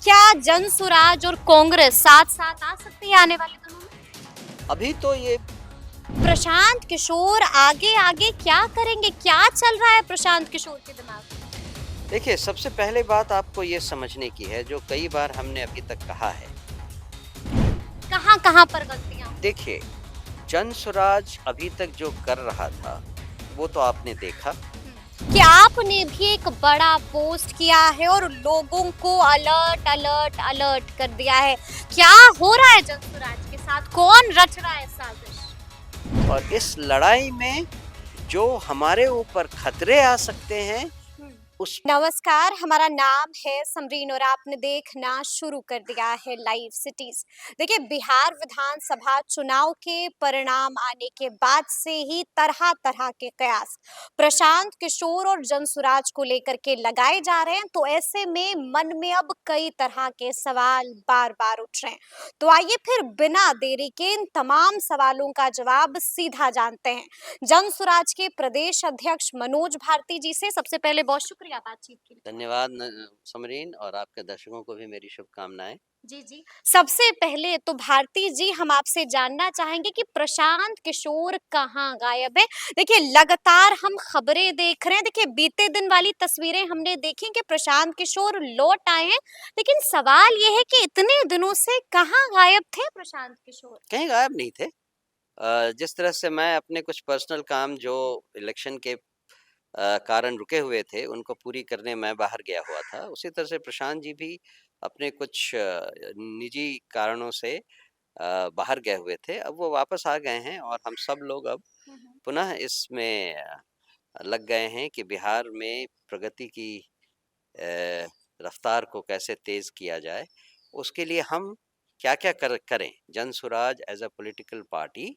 क्या जन स्वराज और कांग्रेस साथ साथ आ सकती है आने वाले दिनों में? अभी तो ये प्रशांत किशोर आगे आगे क्या करेंगे? क्या चल रहा है प्रशांत किशोर के दिमाग में? देखिए, सबसे पहले बात आपको ये समझने की है जो कई बार हमने अभी तक कहा है। कहाँ कहाँ पर गलतियां? देखिए, जन स्वराज अभी तक जो कर रहा था वो तो आपने देखा। क्या आपने भी एक बड़ा पोस्ट किया है और लोगों को अलर्ट अलर्ट अलर्ट कर दिया है? क्या हो रहा है जन स्वराज के साथ? कौन रच रहा है साजिश? और इस लड़ाई में जो हमारे ऊपर खतरे आ सकते हैं उस नमस्कार, हमारा नाम है समरीन और आपने देखना शुरू कर दिया है लाइव सिटीज। देखिए, बिहार विधानसभा चुनाव के परिणाम आने के बाद से ही तरह तरह के कयास प्रशांत किशोर और जनसुराज को लेकर के लगाए जा रहे हैं, तो ऐसे में मन में अब कई तरह के सवाल बार बार उठ रहे हैं। तो आइए फिर बिना देरी के इन तमाम सवालों का जवाब सीधा जानते हैं जनसुराज के प्रदेश अध्यक्ष मनोज भारती जी से। सबसे पहले बहुत शुक्रिया बातचीत के लिए। धन्यवाद समरीन, और आपके दर्शकों को भी मेरी शुभकामनाएं। जी जी। सबसे पहले तो भारती जी, हम आपसे जानना चाहेंगे कि प्रशांत किशोर कहाँ गायब है? देखिए, लगातार हम खबरें देख रहे हैं। देखिए, बीते दिन वाली तस्वीरें हमने देखी कि प्रशांत किशोर लौट आए हैं, लेकिन सवाल ये है कि इतने दिनों से कहाँ गायब थे प्रशांत किशोर? कहीं गायब नहीं थे। जिस तरह से मैं अपने कुछ पर्सनल काम जो इलेक्शन के कारण रुके हुए थे उनको पूरी करने मैं बाहर गया हुआ था, उसी तरह से प्रशांत जी भी अपने कुछ निजी कारणों से बाहर गए हुए थे। अब वो वापस आ गए हैं और हम सब लोग अब पुनः इसमें लग गए हैं कि बिहार में प्रगति की रफ्तार को कैसे तेज किया जाए। उसके लिए हम क्या-क्या करें, Jan Swaraj as a political party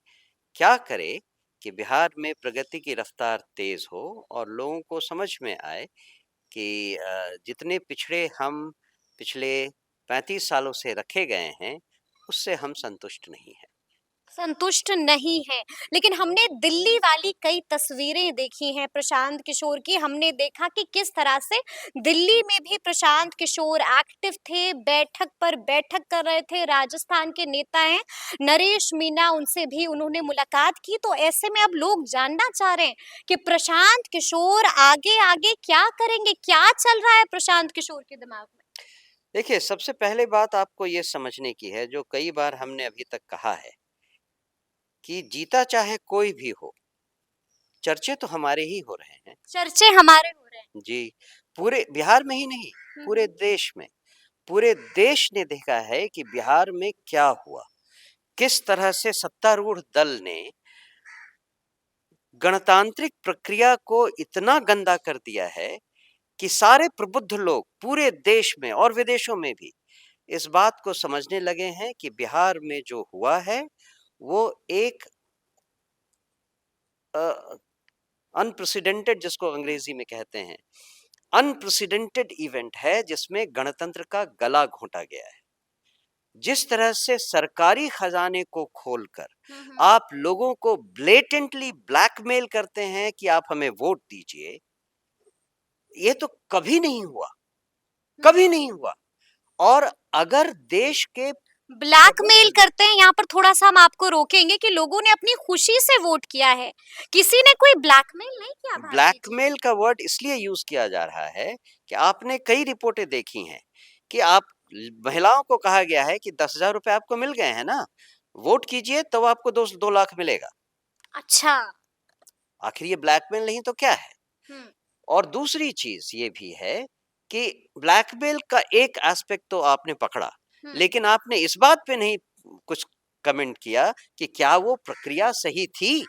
क्या करे कि बिहार में प्रगति की रफ्तार तेज हो और लोगों को समझ में आए कि जितने पिछड़े हम पिछले 35 सालों से रखे गए हैं, उससे हम संतुष्ट नहीं हैं। संतुष्ट नहीं है, लेकिन हमने दिल्ली वाली कई तस्वीरें देखी हैं प्रशांत किशोर की। हमने देखा कि किस तरह से दिल्ली में भी प्रशांत किशोर एक्टिव थे, बैठक पर बैठक कर रहे थे। राजस्थान के नेता हैं नरेश मीना, उनसे भी उन्होंने मुलाकात की। तो ऐसे में अब लोग जानना चाह रहे हैं कि प्रशांत किशोर आगे आगे क्या करेंगे? क्या चल रहा है प्रशांत किशोर के दिमाग में? देखिए, सबसे पहले बात आपको ये समझने की है जो कई बार हमने अभी तक कहा है कि जीता चाहे कोई भी हो, चर्चे तो हमारे ही हो रहे हैं। चर्चे हमारे हो रहे हैं। जी, पूरे बिहार में ही नहीं, पूरे देश में। पूरे देश ने देखा है कि बिहार में क्या हुआ, किस तरह से सत्तारूढ़ दल ने गणतांत्रिक प्रक्रिया को इतना गंदा कर दिया है कि सारे प्रबुद्ध लोग पूरे देश में और विदेशों में भी इस बात को समझने लगे हैं कि बिहार में जो हुआ है वो एक अनप्रेसिडेंटेड, जिसको अंग्रेजी में कहते हैं, अनप्रेसिडेंटेड इवेंट है जिसमें गणतंत्र का गला घोंटा गया है। जिस तरह से सरकारी खजाने को खोलकर आप लोगों को ब्लेटेंटली ब्लैकमेल करते हैं कि आप हमें वोट दीजिए, ये तो कभी नहीं हुआ, कभी नहीं हुआ। और अगर देश के ब्लैकमेल करते हैं, यहाँ पर थोड़ा सा हम आपको रोकेंगे कि लोगों ने अपनी खुशी से वोट किया है, किसी ने कोई ब्लैकमेल नहीं किया भारती जी। ब्लैकमेल का वर्ड इसलिए यूज किया जा रहा है कि आपने कई रिपोर्टें देखी हैं कि आप महिलाओं को कहा गया है कि 10,000 रुपए आपको मिल गए हैं ना, वोट कीजिए तो आपको 2 लाख मिलेगा। अच्छा। आखिर ये ब्लैकमेल नहीं तो क्या है? हम्म। और दूसरी चीज ये भी है कि ब्लैकमेल का एक एस्पेक्ट तो आपने पकड़ा, लेकिन आपने इस बात पे नहीं कुछ कमेंट किया कि क्या वो प्रक्रिया सही थी,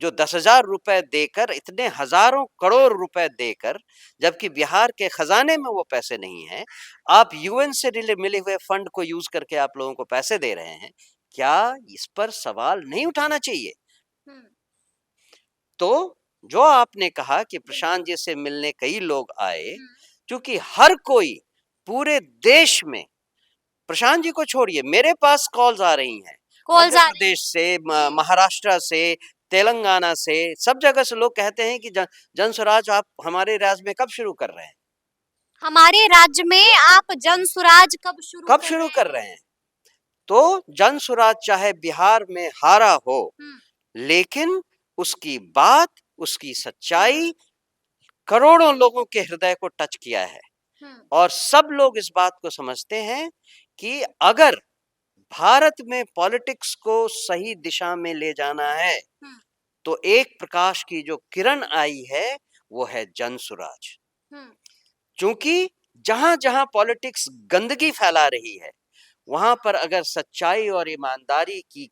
जो 10,000 रुपए देकर, इतने हजारों करोड़ रुपए देकर, जबकि बिहार के खजाने में वो पैसे नहीं हैं, आप यूएन से मिले हुए फंड को यूज करके आप लोगों को पैसे दे रहे हैं। क्या इस पर सवाल नहीं उठाना चाहिए? तो जो आपने कहा कि प्रशांत जी से मिलने कई लोग आए, क्योंकि हर कोई पूरे देश में, प्रशांत जी को छोड़िए, मेरे पास कॉल्स आ रही हैं कॉल्स मध्य आ रही प्रदेश से, महाराष्ट्र से, तेलंगाना से, सब जगह से लोग कहते हैं कि जन स्वराज आप हमारे राज्य में कब शुरू कर रहे हैं। हमारे राज्य में आप जन सुराज कब शुरू कब कर शुरू रहे कर हैं? रहे हैं? तो जन सुराज चाहे बिहार में हारा हो, लेकिन उसकी बात, उसकी सच्चाई करोड़ों लोगों के हृदय को टच किया है और सब लोग इस बात को समझते हैं कि अगर भारत में पॉलिटिक्स को सही दिशा में ले जाना है, तो एक प्रकाश की जो किरण आई है वो है जन सुराज। क्योंकि जहां जहां पॉलिटिक्स गंदगी फैला रही है, वहां पर अगर सच्चाई और ईमानदारी की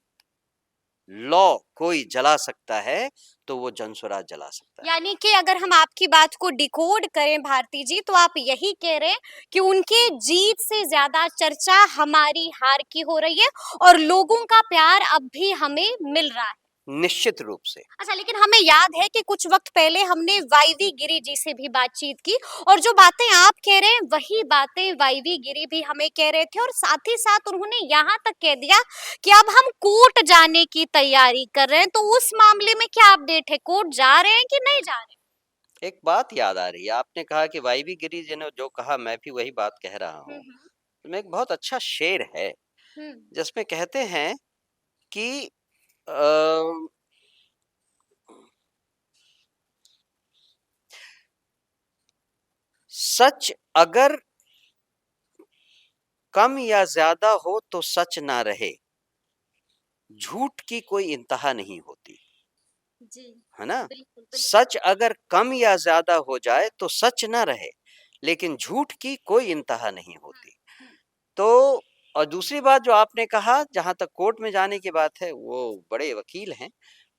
लौ कोई जला सकता है, तो वो जन सुराज जला सकता है। यानी कि अगर हम आपकी बात को डिकोड करें भारती जी, तो आप यही कह रहे हैं कि उनके जीत से ज्यादा चर्चा हमारी हार की हो रही है और लोगों का प्यार अब भी हमें मिल रहा है। निश्चित रूप से। अच्छा, लेकिन हमें याद है कि कुछ वक्त पहले हमने वाईवी गिरी जी से भी बातचीत की और जो बातें आप कह रहे हैं वही बातें वाईवी गिरी भी हमें कह रहे थे और साथ ही साथ उन्होंने यहाँ तक कह दिया कि अब हम कोर्ट जाने की तैयारी कर रहे हैं। तो उस मामले में क्या अपडेट है, कोर्ट जा रहे हैं कि नहीं जा रहे? एक बात याद आ रही है, आपने कहा कि वाईवी गिरी जी ने जो कहा मैं भी वही बात कह रहा हूँ। उसमें एक बहुत अच्छा शेर है हम्म। जिसमें कहते हैं कि अ, सच अगर कम या ज्यादा हो तो सच ना रहे, झूठ की कोई इंतहा नहीं होती, जी, है ना? बिल्कुल बिल्कुल। सच अगर कम या ज्यादा हो जाए तो सच ना रहे, लेकिन झूठ की कोई इंतहा नहीं होती। तो और दूसरी बात जो आपने कहा, जहां तक कोर्ट में जाने की बात है, वो बड़े वकील हैं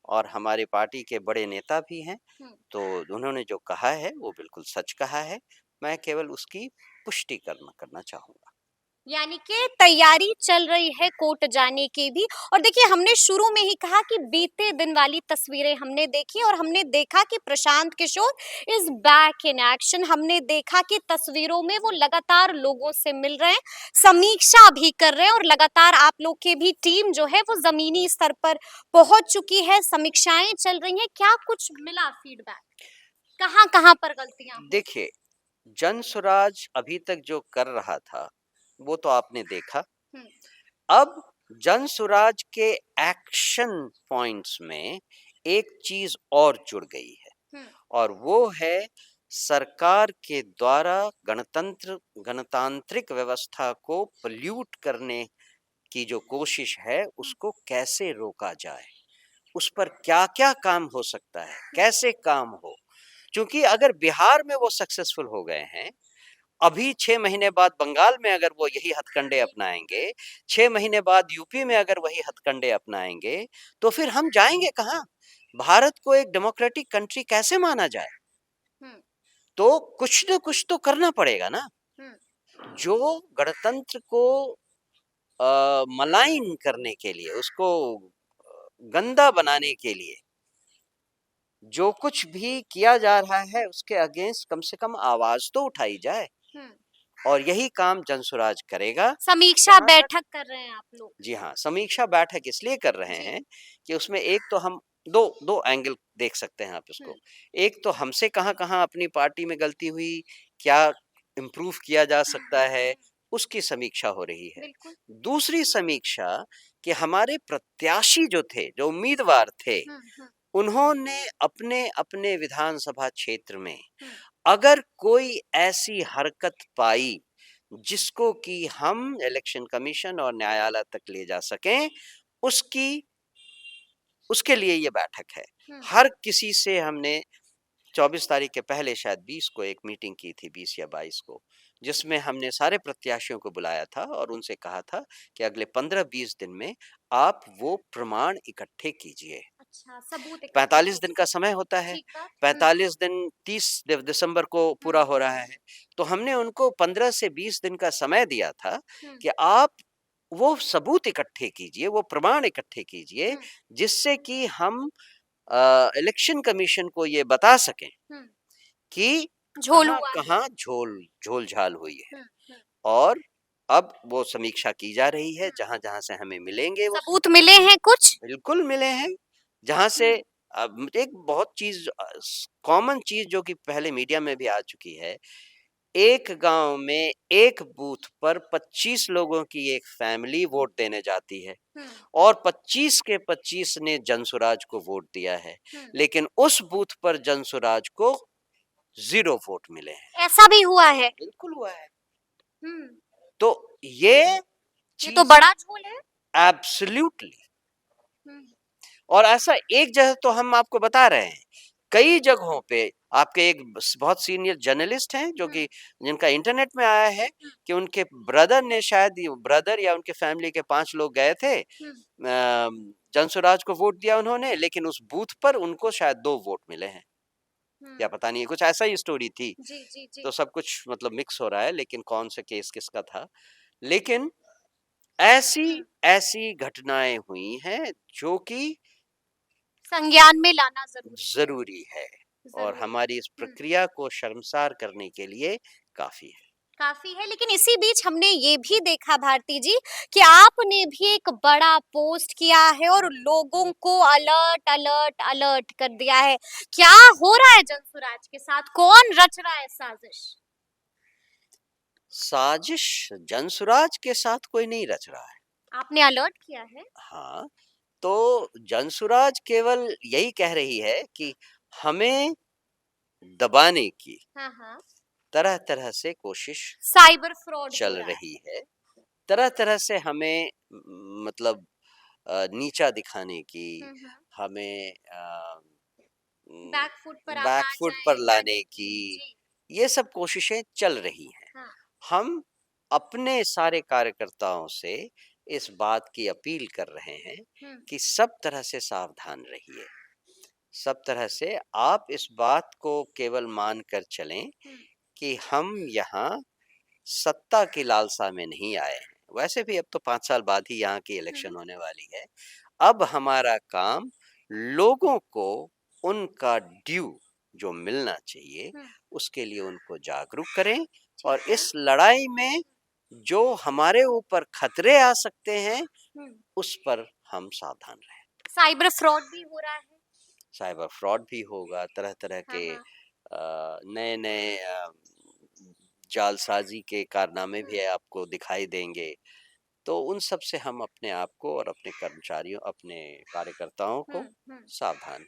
और हमारे पार्टी के बड़े नेता भी हैं, तो उन्होंने जो कहा है वो बिल्कुल सच कहा है। मैं केवल उसकी पुष्टि करना चाहूंगा। यानी कि तैयारी चल रही है कोर्ट जाने की भी। और देखिए, हमने शुरू में ही कहा कि बीते दिन वाली तस्वीरें हमने देखी और हमने देखा कि Prashant Kishor is back in action. हमने देखा कि तस्वीरों में वो लगातार लोगों से मिल रहे हैं, समीक्षा भी कर रहे हैं और लगातार आप लोग की भी टीम जो है वो जमीनी स्तर पर पहुंच चुकी है, समीक्षाएं चल रही हैं। क्या कुछ मिला फीडबैक, कहाँ कहाँ पर गलतियां हुई? देखिए, जन स्वराज अभी तक जो कर रहा था वो तो आपने देखा। हम्म। अब जन स्वराज के एक्शन पॉइंट्स में एक चीज और जुड़ गई है हम्म। और वो है सरकार के द्वारा गणतांत्रिक व्यवस्था को पोल्यूट करने की जो कोशिश है, उसको कैसे रोका जाए, उस पर क्या-क्या काम हो सकता है, कैसे काम हो। क्योंकि अगर बिहार में वो सक्सेसफुल हो गए हैं, अभी 6 महीने बाद बंगाल में अगर वो यही हथकंडे अपनाएंगे, 6 महीने बाद यूपी में अगर वही हथकंडे अपनाएंगे, तो फिर हम जाएंगे कहाँ? भारत को एक डेमोक्रेटिक कंट्री कैसे माना जाए? हम्म। तो कुछ न कुछ तो करना पड़ेगा ना। हम्म। जो गणतंत्र को मलाइन करने के लिए, उसको गंदा बनाने के लिए जो कुछ भी किया जा रहा है, उसके अगेंस्ट कम से कम आवाज तो उठाई जाए और यही काम जनसुराज करेगा। समीक्षा जहाँ तक बैठक कर रहे हैं आप लोग? जी हाँ, समीक्षा बैठक इसलिए कर रहे जी। हैं कि उसमें एक तो हम दो एंगल देख सकते हैं आप इसको। एक तो हमसे कहाँ-कहाँ अपनी पार्टी में गलती हुई, क्या इम्प्रूव किया जा सकता है, उसकी समीक्षा हो रही है। बिल्कुल। दूसरी समीक्षा कि हमारे प्रत्याशी जो थे, जो उम्मीदवार थे, उन्होंने अपने-अपने विधानसभा क्षेत्र में अगर कोई ऐसी हरकत पाई, जिसको कि हम इलेक्शन कमीशन और न्यायालय तक ले जा सकें, उसकी उसके लिए ये बैठक है। हर किसी से हमने 24 तारीख के पहले शायद 20 को एक मीटिंग की थी, 20 या 22 को, जिसमें हमने सारे प्रत्याशियों को बुलाया था और उनसे कहा था कि अगले 15-20 दिन में आप वो प्रमाण इकट्ठे कीजिए। अच्छा, सबूत इकट्ठे 45 दिन कीजिए। का समय होता है, ठीक बात। 45 दिन 30 दिसंबर को पूरा हो रहा है, तो हमने उनको 15 से 20 दिन का समय दिया था कि आप वो सबूत इकट्ठे कीजिए, वो प्रमाण इकट्ठे कीजिए, जिससे कि हम इलेक्शन कमीशन को ये बता सकें कि झोल हुआ है। कहाँ-कहाँ झोल-झाल हुई है। और अब वो समीक्षा की जा रही है, जहाँ-जहाँ से हमें मिलेंगे वो सबूत मिले हैं कुछ? बिल्कुल मिले हैं। जहाँ से एक बहुत चीज़ कॉमन चीज़ जो कि पहले मीडिया में भी आ चुकी है, एक गांव में एक बूथ पर 25 लोगों की एक फैमिली वोट देने जाती है और 25 के 25 ने जनसुराज को वोट दिया है, लेकिन उस बूथ पर जनसुराज को 0 वोट मिले हैं। ऐसा भी हुआ है? बिल्कुल हुआ है। हम्म। तो ये ये तो चीज बड़ा झोल है। एब्सोल्युटली, हम्म। और ऐसा एक जगह तो हम आपको बता रहे हैं, कई जगहों पे आपके एक बहुत सीनियर जर्नलिस्ट हैं जो कि जिनका इंटरनेट में आया है कि उनके ब्रदर ने, शायद ब्रदर या उनके फैमिली के 5 लोग गए थे, जनसुराज को वोट दिया उन्होंने, लेकिन उस बूथ पर उनको शायद 2 वोट मिले हैं, या पता नहीं, कुछ ऐसा ही स्टोरी थी। जी जी जी। तो सब कुछ मतलब मिक्स हो रहा है, लेकिन कौन सा केस किसका था। लेकिन ऐसी ऐसी घटनाएं हुई हैं जो कि संज्ञान में लाना जरूरी है। जरूरी है और जरूरी हमारी इस है। प्रक्रिया को शर्मसार करने के लिए काफी है। काफी है, लेकिन इसी बीच हमने ये भी देखा भारती जी कि आपने भी एक बड़ा पोस्ट किया है और लोगों को अलर्ट अलर्ट अलर्ट कर दिया है। क्या हो रहा है जनसुराज के साथ? कौन रच रहा है साजिश? साजिश जनसुराज के साथ कोई नहीं रच रहा है। आपने अलर्ट किया है? हाँ, तो जनसुराज केवल यही कह रही है कि हमें दबाने की हाँ हाँ। तरह तरह से कोशिश साइबर फ्रॉड हो चल रहा है। रही है, तरह तरह से हमें मतलब नीचा दिखाने की, हम्म। हमें बैक फुट पर आप आ बैकफुट जाएं पर या लाने की, जी। ये सब कोशिशें चल रही हैं। हाँ। हम अपने सारे कार्यकर्ताओं से इस बात की अपील कर रहे हैं कि सब तरह से सावधान रहिए, सब तरह से आप इस बात को केवल मानकर चलें कि हम यहाँ सत्ता की लालसा में नहीं आए हैं। वैसे भी अब तो 5 साल बाद ही यहाँ की इलेक्शन होने वाली है। अब हमारा काम लोगों को उनका ड्यू जो मिलना चाहिए उसके लिए उनको जागरूक करें, और इस लड़ाई में जो हमारे ऊपर खतरे आ सकते हैं उस पर हम सावधान रहें। साइबर फ्रॉड भी हो रहा है। साइबर फ्रॉड भी होगा, तरह तरह हाँ के हाँ। नए नए जालसाजी के कारनामे भी आपको दिखाई देंगे। तो उन सब से हम अपने आप को और अपने कर्मचारियों, अपने कार्यकर्ताओं को सावधान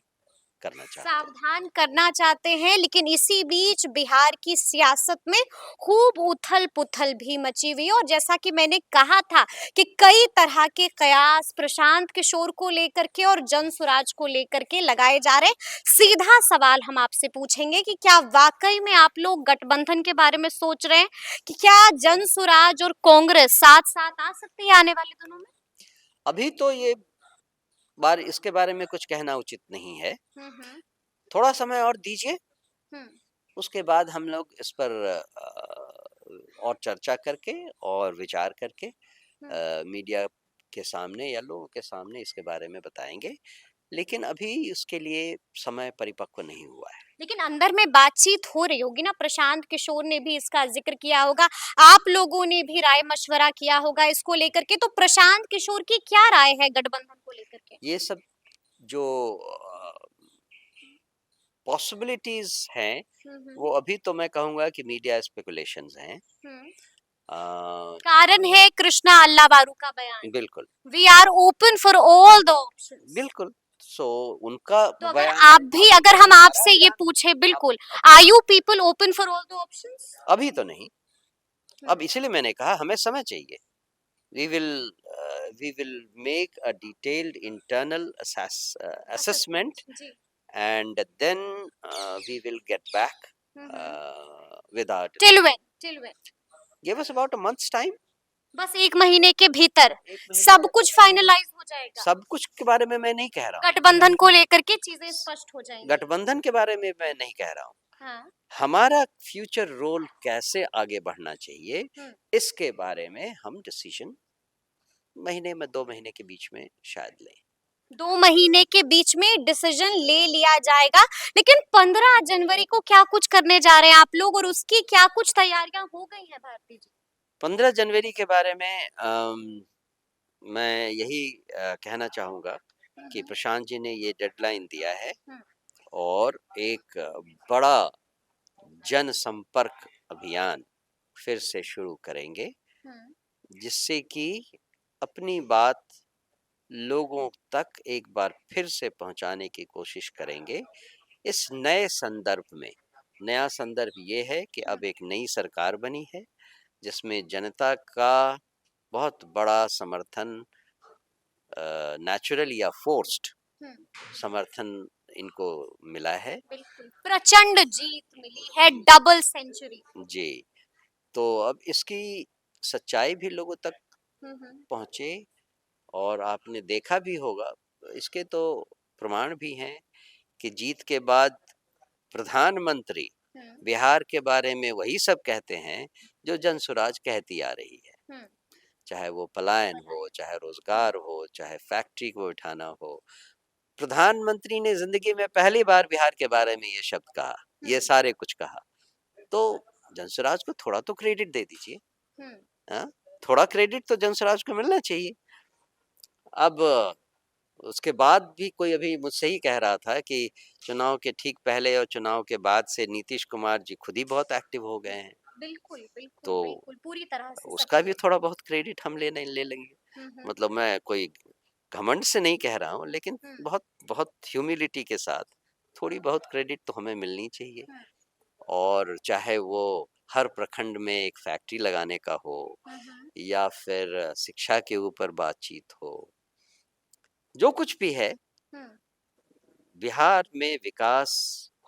करना चाहते हैं। सावधान करना चाहते हैं, लेकिन इसी बीच बिहार की सियासत में खूब उथल-पुथल भी मची हुई है और जैसा कि मैंने कहा था कि कई तरह के कयास प्रशांत किशोर को लेकर के और जनसुराज को लेकर के लगाए जा रहे हैं। सीधा सवाल हम आपसे पूछेंगे कि क्या वाकई में आप लोग गठबंधन के बारे में सोच रहे हैं कि क्या जनसुराज और कांग्रेस साथ-साथ आ सकती है आने वाले दिनों में? अभी तो ये बार इसके बारे में कुछ कहना उचित नहीं है। हम्म। थोड़ा समय और दीजिए, हम्म। उसके बाद हम लोग इस पर और चर्चा करके और विचार करके मीडिया के सामने या लोगों के सामने इसके बारे में बताएंगे। लेकिन अभी इसके लिए समय परिपक्व नहीं हुआ है। लेकिन अंदर में बातचीत हो रही होगी ना, प्रशांत किशोर ने भी इसका जिक्र किया होगा, आप लोगों ने भी राय मशवरा किया होगा इसको लेकर के, तो प्रशांत किशोर की क्या राय है गठबंधन को लेकर के? ये सब जो पॉसिबिलिटीज हैं वो अभी तो मैं कहूंगा कि मीडिया स्पेकुलेशंस हैं। कारण है कृष्णा अल्लावारू का बयान, बिल्कुल we are open for all the options. बिल्कुल। सो उनका तो अगर बयान आप भी, अगर हम हमारा आपसे ये बयान पूछे, अब बिल्कुल, are you people open for all the options? अभी तो नहीं। अब इसीलिए मैंने कहा हमें समय चाहिए। we will we will make a detailed internal assessment, जी। and then we will get back with our till decision. When? Till when? Give us about a month's time. बस 1 महीने के भीतर एक महीने सब के कुछ भीतर फाइनलाइज हो जाएगा? सब कुछ के बारे में मैं नहीं कह रहा हूँ। गठबंधन को लेकर के चीजें स्पष्ट हो जाएंगी। गठबंधन के बारे में मैं नहीं कह रहा हूँ। हाँ। हमारा फ्यूचर रोल कैसे आगे बढ़ना चाहिए इसके बारे में हम डिसीजन महीने में 2 महीने के बीच में शायद लें। 2 महीने के बीच में डिसीजन ले लिया जाएगा, लेकिन 15 जनवरी को क्या कुछ करने जा रहे हैं आप लोग और उसकी क्या कुछ तैयारियां हो गई हैं भारती जी? 15 जनवरी के बारे में मैं यही कहना चाहूँगा कि प्रशांत जी ने ये डेडलाइन दिया है और एक बड़ा जनसंपर्क अभियान फिर से शुरू करेंगे, हम्म, जिससे कि अपनी बात लोगों तक एक बार फिर से पहुंचाने की कोशिश करेंगे। इस नए संदर्भ में, नया संदर्भ ये है कि अब एक नई सरकार बनी है, जिसमें जनता का बहुत बड़ा समर्थन, नेचुरल या फोर्स्ड हम्म, समर्थन इनको मिला है। बिल्कुल प्रचंड जीत मिली है, डबल सेंचुरी। जी, तो अब इसकी सच्चाई भी लोगों तक हम्म, पहुंचे, और आपने देखा भी होगा, इसके तो प्रमाण भी हैं कि जीत के बाद प्रधानमंत्री हम्म, बिहार के बारे में वही सब कहते हैं जो जनसुराज कहती आ रही है। हम्म, चाहे वो पलायन हो, चाहे रोजगार हो, चाहे फैक्ट्री को उठाना हो, प्रधानमंत्री ने जिंदगी में पहली बार बिहार के बारे में ये शब्द कहा, ये हम्म, सारे कुछ कहा। तो जनसुराज को थोड़ा तो क्रेडिट दे दीजिए। हम्म, हाँ, थोड़ा क्रेडिट तो जनसुराज को मिलना चाहिए। अब उसके बाद भी कोई अभी मुझसे ही कह रहा था कि चुनाव के ठीक पहले और चुनाव के बाद से नीतीश कुमार जी खुद ही बहुत एक्टिव हो गए हैं। बिल्कुल बिल्कुल तो बिल्कुल पूरी तरह से उसका भी सक्रिय। थोड़ा बहुत क्रेडिट हम ले लेंगे। हम्म, मतलब मैं कोई घमंड से नहीं कह रहा हूँ, लेकिन हम्म, बहुत बहुत ह्यूमिलिटी के साथ थोड़ी बहुत क्रेडिट तो हमें मिलनी चाहिए। हम्म, और चाहे वो हर प्रखंड में एक फैक्ट्री लगाने का हो, हम्म, या फिर शिक्षा के ऊपर बातचीत हो, जो कुछ भी है, हम्म, बिहार में विकास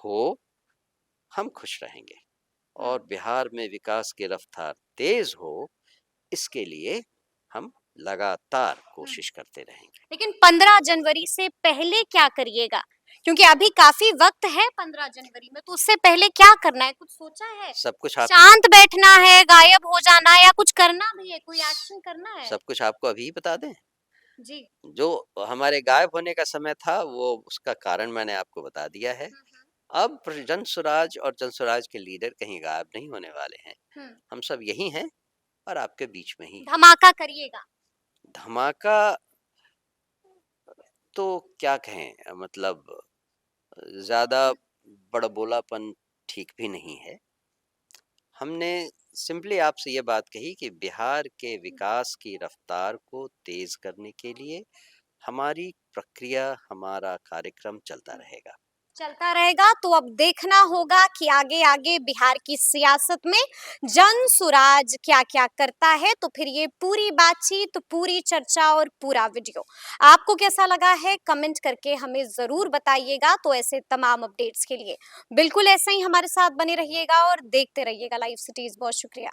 हो, हम खुश रहेंगे। हम्म, और बिहार में विकास की रफ्तार तेज हो, इसके लिए हम लगातार हम्म। कोशिश करते रहेंगे। लेकिन 15 जनवरी से पहले क्या करिएगा? क्योंकि अभी काफी वक्त है 15 जनवरी में, तो उससे पहले क्या करना है? कुछ सोचा है? सब कुछ आप शांत बैठना है, गायब हो जाना है, या कुछ करना भी है, कोई एक्शन करना है? सब कुछ आपको अभी ही बता दें। जी। जो हमारे गायब होने का समय था, वो उसका कारण मैंने आपको बता दिया है। हम्म, अब जनसुराज और जनसुराज के लीडर कहीं गायब नहीं होने वाले हैं। हम्म, हम सब यही हैं, और आपके बीच में ही हैं। धमाका करिएगा। धमाका तो क्या कहें, मतलब ज्यादा बड़बोलापन ठीक भी नहीं है। हमने सिंपली आपसे ये बात कही कि बिहार के विकास की रफ्तार को तेज करने के लिए हमारी प्रक्रिया, हमारा कार्यक्रम चलता रहेगा। चलता रहेगा, तो अब देखना होगा कि आगे आगे बिहार की सियासत में जन सुराज क्या क्या करता है। तो फिर ये पूरी बातचीत, पूरी चर्चा और पूरा वीडियो आपको कैसा लगा है, कमेंट करके हमें जरूर बताइएगा। तो ऐसे तमाम अपडेट्स के लिए बिल्कुल ऐसे ही हमारे साथ बने रहिएगा और देखते रहिएगा लाइव सिटीज। बहुत शुक्रिया।